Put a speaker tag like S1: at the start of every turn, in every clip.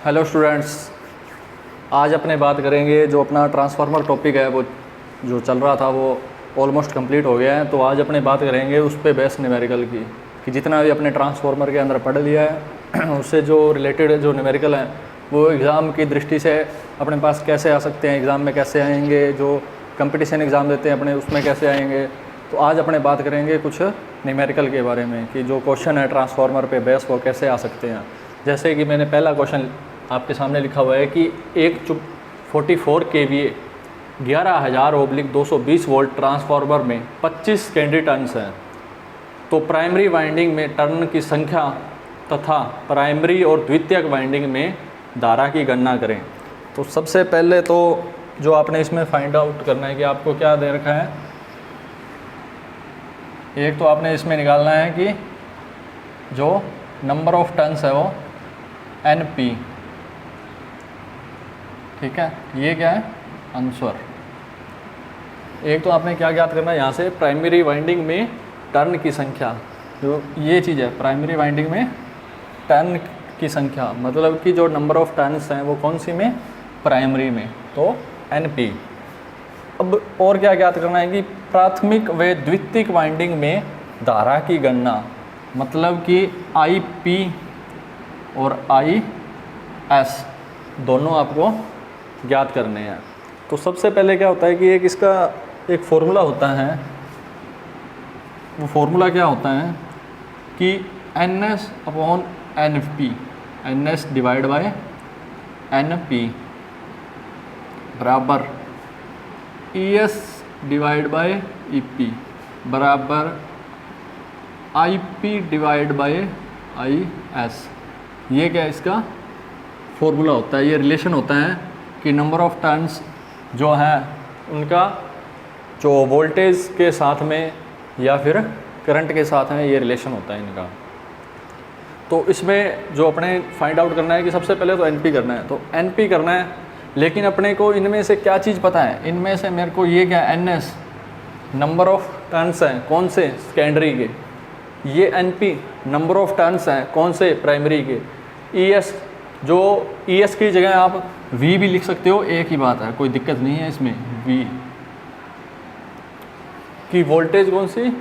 S1: Hello students, आज अपने बात करेंगे जो अपना ट्रांसफार्मर टॉपिक है वो जो चल रहा था वो ऑलमोस्ट कंप्लीट हो गया है। तो आज अपने बात करेंगे उस पे बेस न्यूमेरिकल की कि जितना भी अपने ट्रांसफार्मर के अंदर पढ़ लिया है उससे जो रिलेटेड जो न्यूमेरिकल हैं वो एग्ज़ाम की दृष्टि से अपने पास कैसे आ सकते हैं, एग्ज़ाम में कैसे आएंगे, जो कंपटीशन एग्ज़ाम देते हैं अपने उसमें कैसे आएंगे। तो आज अपने बात करेंगे कुछ न्यूमेरिकल के बारे में कि जो क्वेश्चन है ट्रांसफार्मर पे बेस वो कैसे आ सकते हैं। जैसे कि मैंने पहला क्वेश्चन आपके सामने लिखा हुआ है कि एक 44 kVA 11,000/220 वोल्ट ट्रांसफार्मर में 25 सेकेंडरी टर्न्स हैं, तो प्राइमरी वाइंडिंग में टर्न की संख्या तथा प्राइमरी और द्वितीयक वाइंडिंग में धारा की गणना करें। तो सबसे पहले तो जो आपने इसमें फाइंड आउट करना है कि आपको क्या दे रखा है, एक तो आपने इसमें निकालना है कि जो नंबर ऑफ टर्न्स है वो NP, ठीक है, ये क्या है आंसर। एक तो आपने क्या ज्ञात करना है यहाँ से, प्राइमरी वाइंडिंग में टर्न की संख्या, जो ये चीज़ है प्राइमरी वाइंडिंग में टर्न की संख्या, मतलब कि जो नंबर ऑफ टर्न्स हैं वो कौन सी में, प्राइमरी में, तो NP। अब और क्या ज्ञात करना है कि प्राथमिक व द्वितीयक वाइंडिंग में धारा की गणना, मतलब कि IP और IS दोनों आपको ज्ञात करने हैं। तो सबसे पहले क्या होता है कि एक इसका एक फॉर्मूला होता है, वो फॉर्मूला क्या होता है कि NS/NP, NS divide by NP बराबर ES डिवाइड बाय EP बराबर IP डिवाइड बाय IS। ये क्या इसका फॉर्मूला होता है, ये रिलेशन होता है कि नंबर ऑफ टर्न्स जो है उनका जो वोल्टेज के साथ में या फिर करंट के साथ में ये रिलेशन होता है इनका। तो इसमें जो अपने फाइंड आउट करना है कि सबसे पहले तो NP करना है, तो NP करना है, लेकिन अपने को इनमें से क्या चीज़ पता है, इनमें से मेरे को ये क्या NS नंबर ऑफ टर्न्स हैं कौन से, सेकेंडरी के, ये NP नंबर ऑफ टर्न्स हैं कौन से, प्राइमरी के। ES जो ES की जगह आप V भी लिख सकते हो, एक ही बात है, कोई दिक्कत नहीं है इसमें। V की वोल्टेज कौन सी,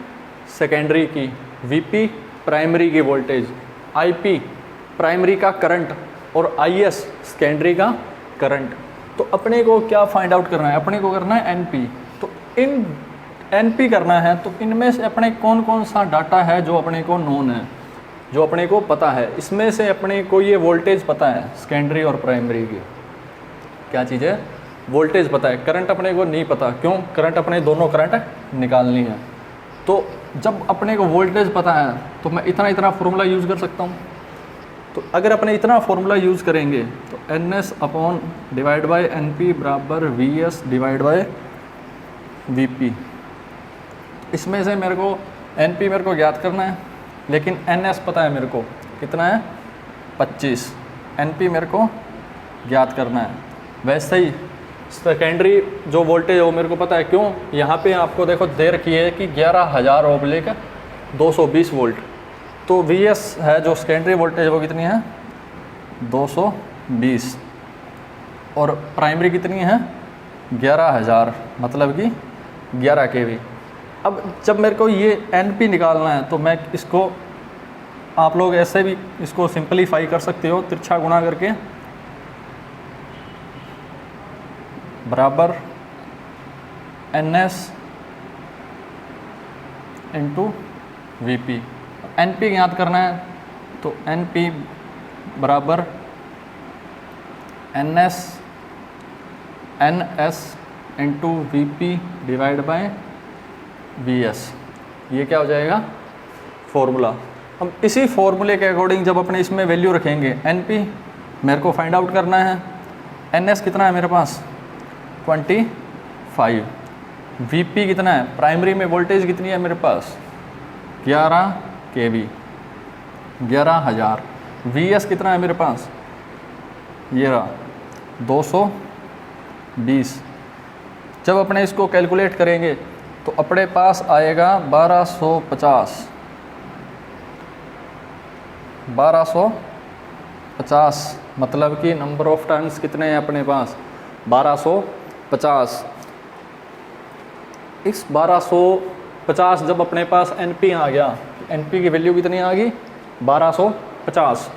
S1: सेकेंडरी की, VP प्राइमरी की वोल्टेज, IP प्राइमरी का करंट और IS सेकेंडरी का करंट। तो अपने को क्या फाइंड आउट करना है, अपने को करना है NP। तो इन NP करना है तो इनमें से अपने कौन कौन सा डाटा है जो अपने को नोन है, जो अपने को पता है। इसमें से अपने को ये वोल्टेज पता है सेकेंडरी और प्राइमरी की, क्या चीज़ है, वोल्टेज पता है, करंट अपने को नहीं पता। क्यों, करंट अपने दोनों करंट निकालनी है। तो जब अपने को वोल्टेज पता है तो मैं इतना फॉर्मूला यूज़ कर सकता हूँ। तो अगर अपने इतना फॉर्मूला यूज़ करेंगे तो NS upon divide by NP बराबर VS डिवाइड बाय VP। इसमें से मेरे को NP मेरे को ज्ञात करना है, लेकिन NS पता है मेरे को कितना है, 25। NP मेरे को ज्ञात करना है। वैसे ही सेकेंडरी जो वोल्टेज है वो मेरे को पता है। क्यों, यहाँ पे आपको देखो दे रखी है कि 11,000/220 वोल्ट, तो VS है जो सेकेंडरी वोल्टेज वो कितनी है, 220, और प्राइमरी कितनी है 11,000, मतलब कि 11 kV। अब जब मेरे को ये NP निकालना है तो मैं इसको, आप लोग ऐसे भी इसको सिंपलीफाई कर सकते हो, तिरछा गुणा करके बराबर NS इंटू VP। NP याद करना है तो NP बराबर NS into VP divide by VS। ये क्या हो जाएगा फॉर्मूला। अब इसी फॉर्मूले के अकॉर्डिंग जब अपने इसमें वैल्यू रखेंगे, NP मेरे को फाइंड आउट करना है, NS कितना है मेरे पास 25, VP कितना है, प्राइमरी में वोल्टेज कितनी है मेरे पास 11 kV, 11,000। VS कितना है मेरे पास, ये रहा 220। जब अपने इसको कैलकुलेट करेंगे तो अपने पास आएगा 1250 50, मतलब कि नंबर ऑफ टर्न्स कितने हैं अपने पास 1250। इस 1250 जब अपने पास NP आ गया, NP की वैल्यू कितनी आ गई 1250।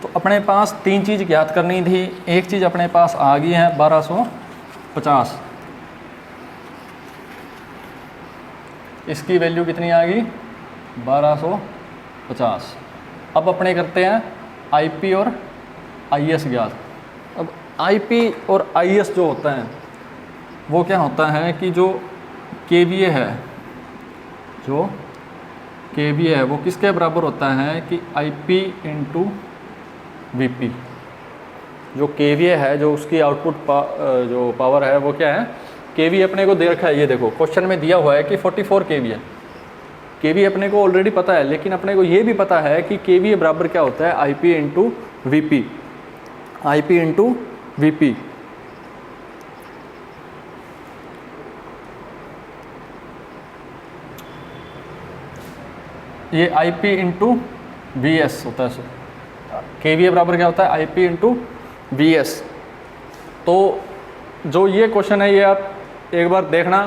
S1: तो अपने पास तीन चीज़ ज्ञात करनी थी, एक चीज़ अपने पास आ गई है 1250, इसकी वैल्यू कितनी आ गई 1250। अब अपने करते हैं IP और IS ज्ञात। अब IP और IS जो होता है वो क्या होता है कि जो KVA है, जो KVA है वो किसके बराबर होता है कि IP इंटू VP। जो KVA है, जो उसकी आउटपुट जो पावर है वो क्या है, KVA अपने को दे रखा है, ये देखो क्वेश्चन में दिया हुआ है कि 44 KVA। KVA अपने को ऑलरेडी पता है, लेकिन अपने को ये भी पता है कि KVA बराबर क्या होता है IP into VP, IP into VP। ये IP इंटू VS होता है। KVA बराबर क्या होता है IP इंटू VS। तो जो ये क्वेश्चन है ये आप एक बार देखना,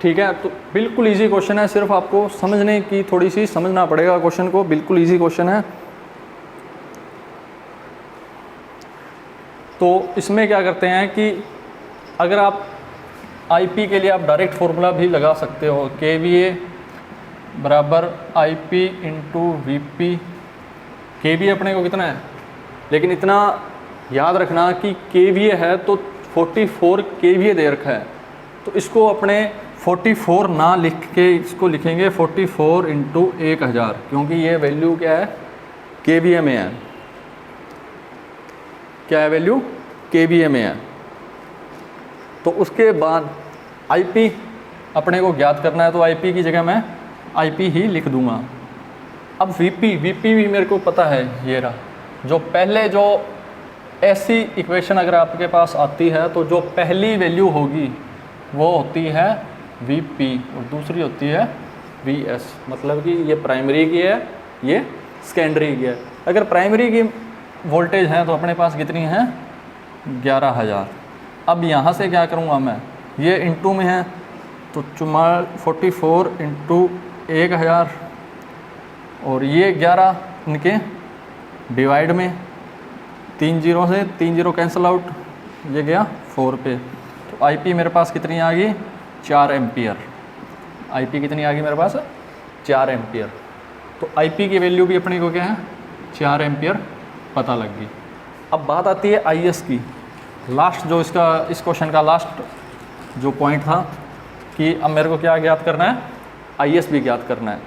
S1: ठीक है। तो बिल्कुल इजी क्वेश्चन है, सिर्फ आपको समझने की थोड़ी सी समझना पड़ेगा क्वेश्चन को, बिल्कुल इजी क्वेश्चन है। तो इसमें क्या करते हैं कि अगर आप IP के लिए आप डायरेक्ट फॉर्मूला भी लगा सकते हो, KVA बराबर IP इंटू VP। KVA अपने को कितना है, लेकिन इतना याद रखना कि KVA है तो 44 KVA दे रखा है, तो इसको अपने 44 ना लिख के इसको लिखेंगे 44 इंटू 1000, क्योंकि ये वैल्यू क्या है KVA में है। क्या है वैल्यू KVA में है। तो उसके बाद IP अपने को ज्ञात करना है, तो IP की जगह मैं IP ही लिख दूंगा। अब VP भी मेरे को पता है, ये रहा। जो पहले जो ऐसी इक्वेशन अगर आपके पास आती है तो जो पहली वैल्यू होगी वो होती है VP और दूसरी होती है VS, मतलब कि ये प्राइमरी की है, ये सेकेंडरी की है। अगर प्राइमरी की वोल्टेज है तो अपने पास कितनी है 11000। अब यहाँ से क्या करूँगा मैं, ये इंटू में है तो 44 इंटू 1000 और ये 11 इनके डिवाइड में 3 0 से 3 0 कैंसिल आउट, ये गया 4 पे। तो IP मेरे पास कितनी आ गई 4 एम्पियर। IP कितनी आ गई मेरे पास 4 एम्पियर। तो IP की वैल्यू भी अपनी को क्या है 4 एम्पियर पता लग गई। अब बात आती है IS की, लास्ट जो इसका इस क्वेश्चन का लास्ट जो पॉइंट था कि अब मेरे को क्या ज्ञात करना है, IS भी ज्ञात करना है।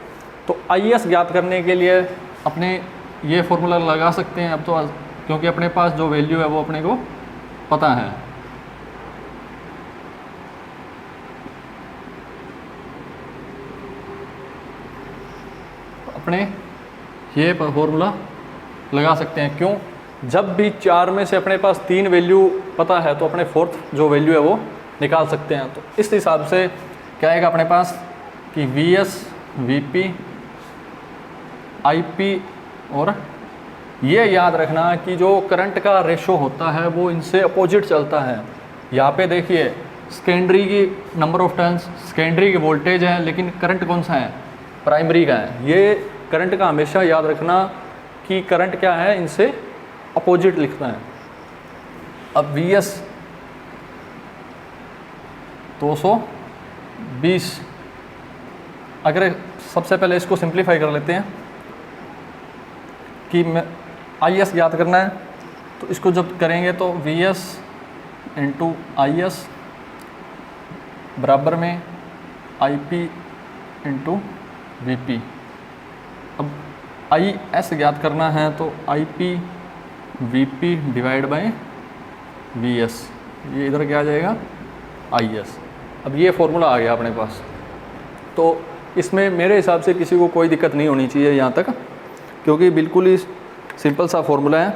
S1: तो IS ज्ञात करने के लिए अपने ये फॉर्मूला लगा सकते हैं अब तो, क्योंकि अपने पास जो वैल्यू है वो अपने को पता है। अपने ये फॉर्मूला लगा सकते हैं, क्यों, जब भी 4 में से अपने पास 3 वैल्यू पता है तो अपने फोर्थ जो वैल्यू है वो निकाल सकते हैं। तो इस हिसाब से क्या आएगा अपने पास कि VS VP IP, और ये याद रखना कि जो करंट का रेशो होता है वो इनसे अपोजिट चलता है। यहाँ पे देखिए सेकेंडरी की नंबर ऑफ टर्न्स, सेकेंडरी की वोल्टेज है, लेकिन करंट कौन सा है प्राइमरी का है। ये करंट का हमेशा याद रखना कि करंट क्या है इनसे अपोजिट लिखना है। अब VS 220, अगर सबसे पहले इसको सिंप्लीफाई कर लेते हैं कि मैं IS याद करना है, तो इसको जब करेंगे तो VS इंटू IS बराबर में IP इंटू VP। अब IS ज्ञात करना है तो IP VP divide by VS, ये इधर क्या आ जाएगा IS। अब ये फॉर्मूला आ गया अपने पास। तो इसमें मेरे हिसाब से किसी को कोई दिक्कत नहीं होनी चाहिए यहाँ तक, क्योंकि बिल्कुल ही सिंपल सा फॉर्मूला है।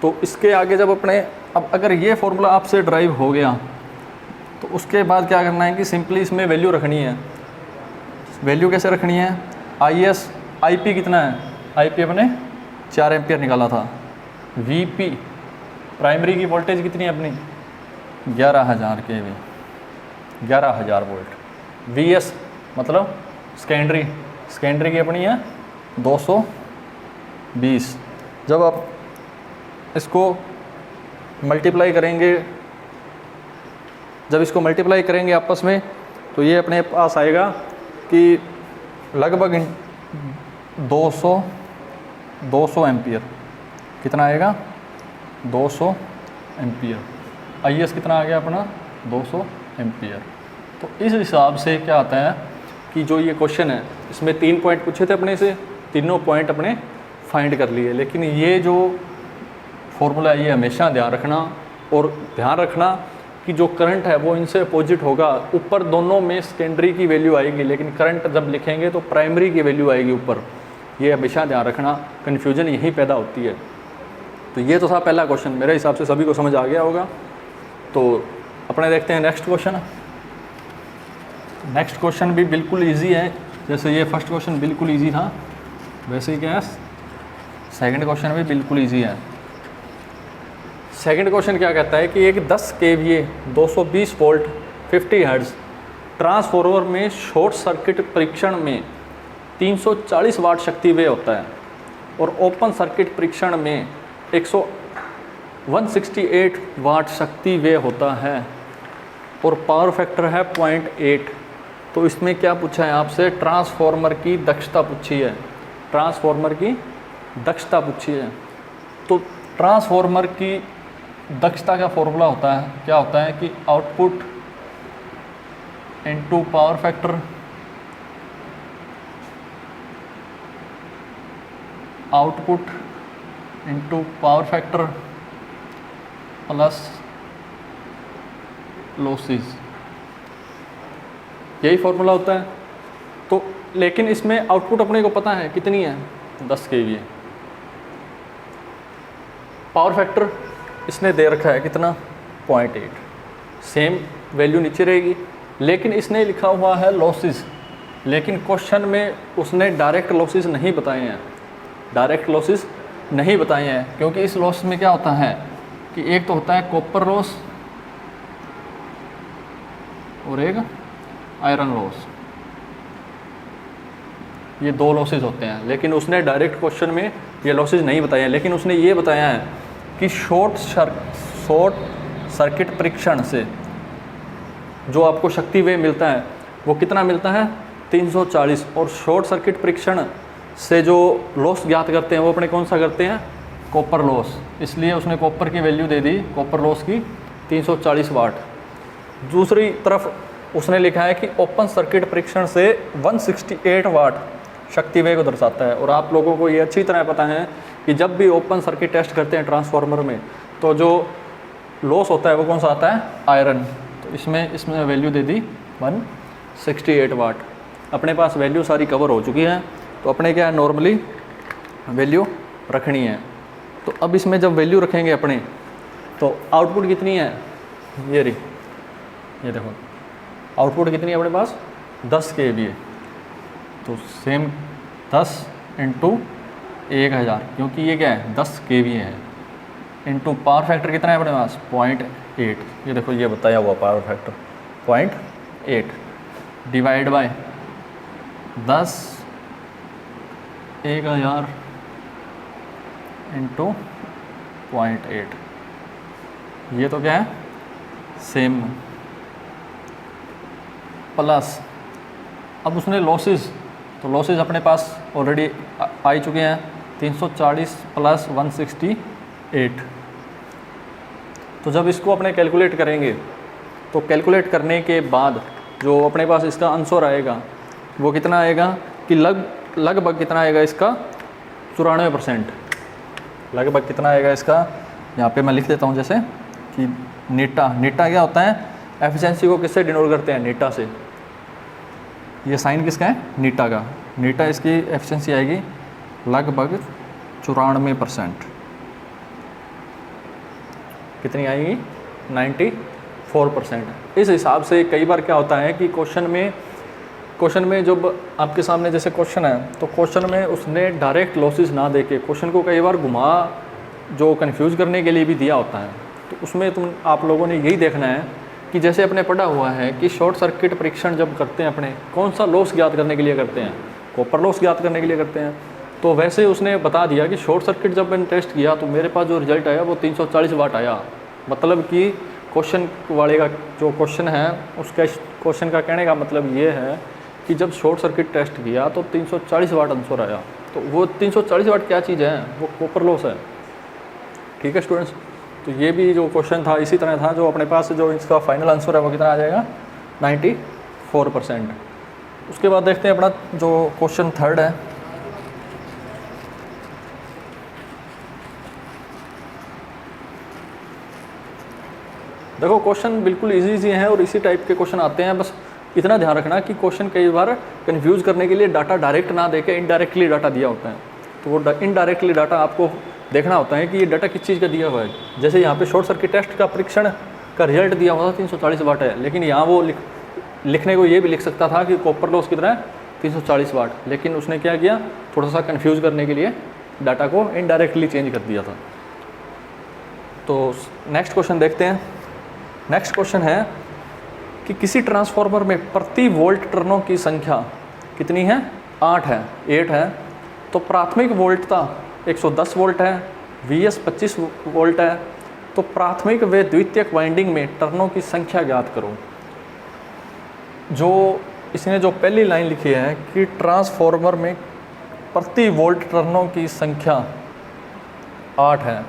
S1: तो इसके आगे जब अपने अब अगर ये फॉर्मूला आपसे ड्राइव हो गया तो उसके बाद क्या करना है कि सिंपली इसमें वैल्यू रखनी है। वैल्यू कैसे रखनी है, IS IP कितना है, IP अपने 4 एम्पियर निकाला था। VP प्राइमरी की वोल्टेज कितनी है अपनी 11,000 kV, 11,000 वोल्ट। VS मतलब सेकेंडरी की अपनी है 220। जब आप इसको मल्टीप्लाई करेंगे आपस में, तो ये अपने पास आएगा कि लगभग 200 एम्पियर। कितना आएगा 200 एम्पियर। IS कितना आ गया अपना 200 एम्पियर। तो इस हिसाब से क्या आता है कि जो ये क्वेश्चन है इसमें 3 पॉइंट पूछे थे अपने से, तीनों पॉइंट अपने फाइंड कर लिए। लेकिन ये जो फॉर्मूला ये हमेशा ध्यान रखना, और ध्यान रखना कि जो करंट है वो इनसे अपोजिट होगा। ऊपर दोनों में सेकेंडरी की वैल्यू आएगी, लेकिन करंट जब लिखेंगे तो प्राइमरी की वैल्यू आएगी ऊपर। ये हमेशा ध्यान रखना, कन्फ्यूजन यहीं पैदा होती है। तो ये तो था पहला क्वेश्चन, मेरे हिसाब से सभी को समझ आ गया होगा। तो अपने देखते हैं नेक्स्ट क्वेश्चन। नेक्स्ट क्वेश्चन भी बिल्कुल ईजी है, जैसे ये फर्स्ट क्वेश्चन बिल्कुल ईजी था, वैसे ही क्या है सेकंड क्वेश्चन भी बिल्कुल ईजी है। सेकंड क्वेश्चन क्या कहता है कि एक 10 kVA 220 वोल्ट 50 हर्ट्ज ट्रांसफॉर्मर में शॉर्ट सर्किट परीक्षण में 340 वाट शक्ति व्यय होता है, और ओपन सर्किट परीक्षण में 168 वाट शक्ति व्यय होता है, और पावर फैक्टर है 0.8। तो इसमें क्या पूछा है आपसे, ट्रांसफॉर्मर की दक्षता पूछी है, ट्रांसफॉर्मर की दक्षता पूछी है। तो ट्रांसफॉर्मर की दक्षता का फॉर्मूला होता है, क्या होता है कि output into power factor, output into power factor plus losses, यही फॉर्मूला होता है। तो लेकिन इसमें आउटपुट अपने को पता है कितनी है 10 kVA। पावर फैक्टर इसने दे रखा है कितना 0.8, सेम वैल्यू नीचे रहेगी। लेकिन इसने लिखा हुआ है लॉसेस, लेकिन क्वेश्चन में उसने डायरेक्ट लॉसेस नहीं बताए हैं, डायरेक्ट लॉसेस नहीं बताए हैं, क्योंकि इस लॉस में क्या होता है कि एक तो होता है कॉपर लॉस और एक आयरन लॉस, ये 2 लॉसेस होते हैं। लेकिन उसने डायरेक्ट क्वेश्चन में ये लॉसेस नहीं बताए हैं, लेकिन उसने ये बताया है कि शॉर्ट सर्किट परीक्षण से जो आपको शक्ति व्यय मिलता है वो कितना मिलता है 340, और शॉर्ट सर्किट परीक्षण से जो लॉस ज्ञात करते हैं वो अपने कौन सा करते हैं कॉपर लॉस, इसलिए उसने कॉपर की वैल्यू दे दी कॉपर लॉस की 340 वाट। दूसरी तरफ उसने लिखा है कि ओपन सर्किट परीक्षण से 168 वाट शक्ति व्यय को दर्शाता है। और आप लोगों को ये अच्छी तरह पता है कि जब भी ओपन सर्किट टेस्ट करते हैं ट्रांसफार्मर में, तो जो लॉस होता है वो कौन सा आता है आयरन। तो इसमें वैल्यू दे दी 168 वाट। अपने पास वैल्यू सारी कवर हो चुकी है, तो अपने क्या है नॉर्मली वैल्यू रखनी है। तो अब इसमें जब वैल्यू रखेंगे अपने, तो आउटपुट कितनी है, ये रही, ये देखो आउटपुट कितनी है अपने पास 10 kVA। तो सेम 10 इंटू 1000, क्योंकि ये क्या है 10 kVA है, इंटू पावर फैक्टर कितना है अपने पास 0.8। ये देखो ये बताया हुआ power factor 0.8 divide by 10 1000 into 0.8, ये तो क्या है सेम, प्लस अब उसने लॉसेस, तो लॉसेस अपने पास ऑलरेडी आ चुके हैं 340 प्लस 168। तो जब इसको अपने कैलकुलेट करेंगे, तो कैलकुलेट करने के बाद जो अपने पास इसका आंसर आएगा वो कितना आएगा कि लगभग कितना आएगा इसका 94%। लगभग कितना आएगा इसका, यहाँ पे मैं लिख देता हूँ जैसे कि नीटा क्या होता है, एफिशिएंसी को किससे डिनोट करते हैं नीटा से। ये साइन किसका है नीटा का, नीटा इसकी एफिशिएंसी आएगी लगभग 94%। कितनी आएगी 94%। इस हिसाब से कई बार क्या होता है कि क्वेश्चन में क्वेश्चन में जब आपके सामने जैसे क्वेश्चन है तो क्वेश्चन में उसने डायरेक्ट लॉसेस ना देके क्वेश्चन को कई बार घुमा जो कंफ्यूज करने के लिए भी दिया होता है। तो उसमें आप लोगों ने यही देखना है कि जैसे अपने पढ़ा हुआ है कि शॉर्ट सर्किट परीक्षण जब करते हैं अपने कौन सा लॉस ज्ञात करने के लिए करते हैं, कॉपर लॉस ज्ञात करने के लिए करते हैं। तो वैसे उसने बता दिया कि शॉर्ट सर्किट जब मैंने टेस्ट किया तो मेरे पास जो रिजल्ट आया वो 340 वाट आया। मतलब कि क्वेश्चन वाले का जो क्वेश्चन है उसका क्वेश्चन का कहने का मतलब ये है कि जब शॉर्ट सर्किट टेस्ट किया तो 340 वाट आंसर आया। तो वो 340 वाट क्या चीज़ है, वो कॉपर लॉस है। ठीक है स्टूडेंट्स, तो ये भी जो क्वेश्चन था इसी तरह था। जो अपने पास जो इसका फाइनल आंसर है वो कितना आ जाएगा, 94%। उसके बाद देखते हैं अपना जो क्वेश्चन थर्ड है। देखो क्वेश्चन बिल्कुल इजी है और इसी टाइप के क्वेश्चन आते हैं। बस इतना ध्यान रखना कि क्वेश्चन कई बार कंफ्यूज करने के लिए डाटा डायरेक्ट ना देके इनडायरेक्टली डाटा दिया होता है। तो वो इनडायरेक्टली डाटा आपको देखना होता है कि ये डाटा किस चीज़ का दिया हुआ है। जैसे यहाँ पे शॉर्ट सर्किट टेस्ट का परीक्षण का रिजल्ट दिया हुआ था 340 वाट है, लेकिन यहाँ वो लिखने को ये भी लिख सकता था कि कॉपर लॉस कितना है 340 वाट, लेकिन उसने क्या किया, थोड़ा सा कन्फ्यूज़ करने के लिए डाटा को इनडायरेक्टली चेंज कर दिया था। तो नेक्स्ट क्वेश्चन देखते हैं। नेक्स्ट क्वेश्चन है कि किसी ट्रांसफार्मर में प्रति वोल्ट टर्नों की संख्या कितनी है, 8 है। तो प्राथमिक वोल्टता 110 वोल्ट है, VS 25 वोल्ट है। तो प्राथमिक व द्वितीयक वाइंडिंग में टर्नों की संख्या ज्ञात करो। जो इसने जो पहली लाइन लिखी है कि ट्रांसफार्मर में प्रति वोल्ट टर्नों की संख्या 8 है,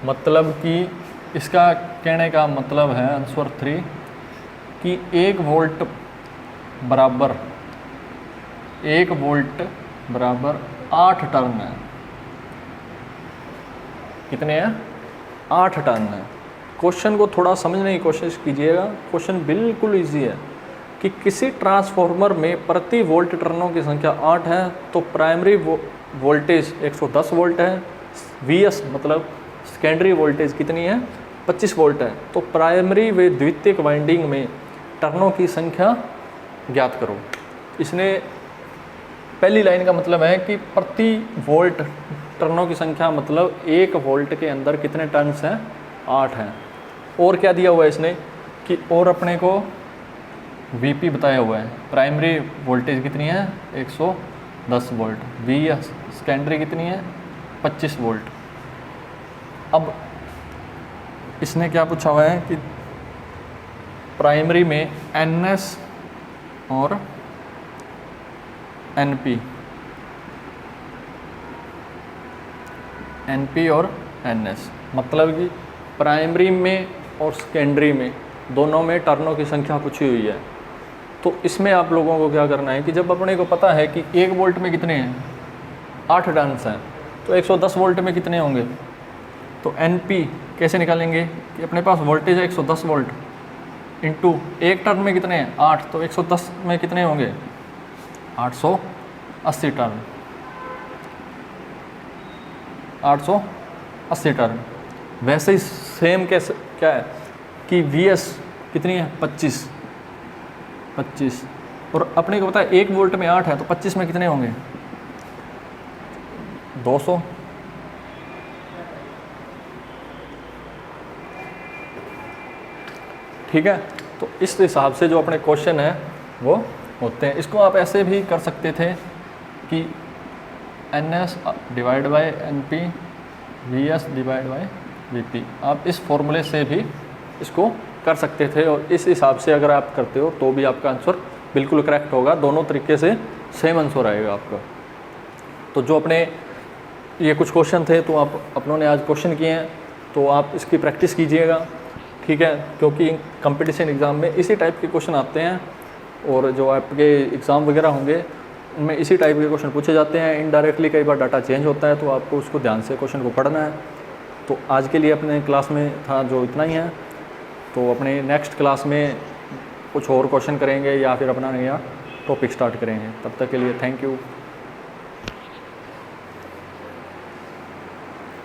S1: मतलब कि इसका कहने का मतलब है आंसर 3 कि 1 वोल्ट बराबर 8 टर्न है। कितने हैं, 8 टर्न है। क्वेश्चन को थोड़ा समझने की कोशिश कीजिएगा। क्वेश्चन बिल्कुल इजी है कि किसी ट्रांसफार्मर में प्रति वोल्ट टर्नों की संख्या 8 है। तो प्राइमरी वोल्टेज 110 वोल्ट है, VS मतलब सेकेंडरी वोल्टेज कितनी है, 25 वोल्ट है। तो प्राइमरी व द्वितीयक वाइंडिंग में टर्नों की संख्या ज्ञात करो। इसने पहली लाइन का मतलब है कि प्रति वोल्ट टर्नों की संख्या मतलब 1 वोल्ट के अंदर कितने टर्न्स हैं, 8 हैं। और क्या दिया हुआ है इसने कि और अपने को VP बताया हुआ है। प्राइमरी वोल्टेज कितनी है, 110 वोल्ट, VS सेकेंडरी कितनी है, 25 वोल्ट। अब इसने क्या पूछा हुआ है कि प्राइमरी में NS और NP और NS, मतलब कि प्राइमरी में और सेकेंडरी में दोनों में टर्नों की संख्या पूछी हुई है। तो इसमें आप लोगों को क्या करना है कि जब अपने को पता है कि 1 वोल्ट में कितने हैं, 8 टर्न्स हैं, तो 110 वोल्ट में कितने होंगे। तो NP कैसे निकालेंगे कि अपने पास वोल्टेज है 110 वोल्ट इंटू 1 टर्न में कितने हैं, 8, तो 110 में कितने होंगे, 880 टर्न, 880 टर्न। वैसे ही सेम कैसे क्या है कि VS कितनी है, 25, और अपने को पता है 1 वोल्ट में 8 है, तो 25 में कितने होंगे, 200। ठीक है, तो इस हिसाब से जो अपने क्वेश्चन है वो होते हैं। इसको आप ऐसे भी कर सकते थे कि NS divide by NP, VS divide by VP। आप इस फॉर्मूले से भी इसको कर सकते थे, और इस हिसाब से अगर आप करते हो तो भी आपका आंसर बिल्कुल करेक्ट होगा। दोनों तरीके से सेम आंसर आएगा आपका। तो जो अपने ये कुछ क्वेश्चन थे तो आप अपनों ने आज क्वेश्चन किए हैं, तो आप इसकी प्रैक्टिस कीजिएगा। ठीक है, क्योंकि कंपटीशन एग्ज़ाम में इसी टाइप के क्वेश्चन आते हैं, और जो आपके एग्ज़ाम वगैरह होंगे उनमें इसी टाइप के क्वेश्चन पूछे जाते हैं। इनडायरेक्टली कई बार डाटा चेंज होता है, तो आपको उसको ध्यान से क्वेश्चन को पढ़ना है। तो आज के लिए अपने क्लास में था जो इतना ही है। तो अपने नेक्स्ट क्लास में कुछ और क्वेश्चन करेंगे या फिर अपना नया टॉपिक स्टार्ट करेंगे। तब तक के लिए थैंक यू।